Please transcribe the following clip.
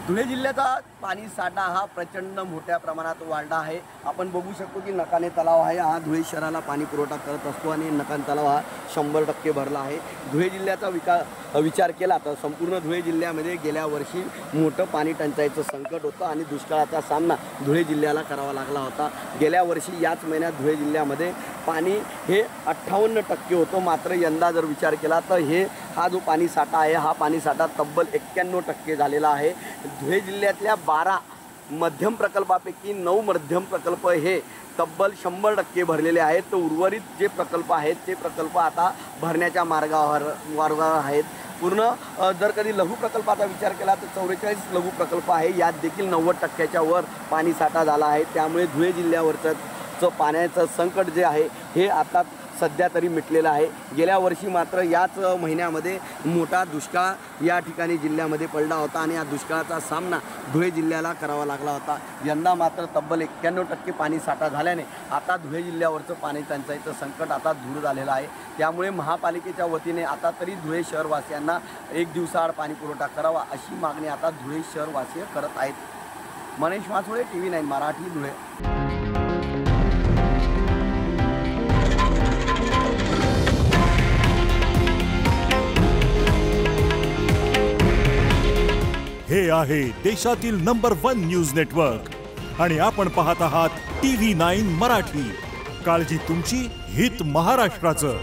धुळे जिल्ह्याचा पाणी साठा हा प्रचंड मोठ्या प्रमाणात वाढला आहे। आपण बघू शकतो की नकाने तलाव आहे, हा धुळे शहराला पाणी पुरवठा करत असतो आणि नकाने तलाव हा 100% भरला आहे। धुळे जिल्ह्याचा विचार केला तर संपूर्ण धुळे जिल्ह्यामध्ये गेल्या वर्षी मोठं पाणी टंचाईचं संकट होतं आणि दुष्काळाचा सामना धुळे जिल्ह्याला करावा लागला होता। गेल्या वर्षी याच महिन्यात धुळे जिल्ह्यामध्ये पाणी हे 58% होतं, मात्र यंदा जर विचार केला तर हा जो पाणी साठा आहे हा पाणी साठा तब्बल 91% झालेला आहे। धुळे जिल्ह्यातल्या 12 मध्यम प्रकल्पापैकी 9 मध्यम प्रकल्प हे तब्बल 100% भरलेले आहेत, तर उर्वरित जे प्रकल्प आहेत ते प्रकल्प आता भरण्याच्या मार्गावर आहेत। पूर्ण जर कधी लघु प्रकल्पाचा विचार केला तर 44 लघु प्रकल्प आहे, यात देखील 90%च्या वर पाणी साठा झाला आहे। त्यामुळे धुळे जिल्ह्यावरचं पाण्याचं संकट जे आहे हे आता सध्या तरी मिटलेलं आहे। गेल्या वर्षी मात्र याच महिन्यामध्ये मोठा दुष्काळ या ठिकाणी जिल्ह्यामध्ये पडला होता आणि या दुष्काळाचा सामना धुळे जिल्ह्याला करावा लागला होता। यंदा मात्र तब्बल 91% पाणी साठा झाल्याने आता धुळे जिल्ह्यावरचं पाणी टंचाईचं संकट आता दूर झालेलं आहे। त्यामुळे महापालिकेच्या वतीने आता तरी धुळे शहरवासियांना 1 दिवसाआड पाणी पुरवठा करावा अशी मागणी आता धुळे शहरवासी करत आहेत। मनीष मासुळे, TV9 मराठी, धुळे। हे आहे देशातील नंबर 1 न्यूज नेटवर्क आणि आपण पाहत आहात TV9 मराठी। काळजी तुमची, हित महाराष्ट्राचं।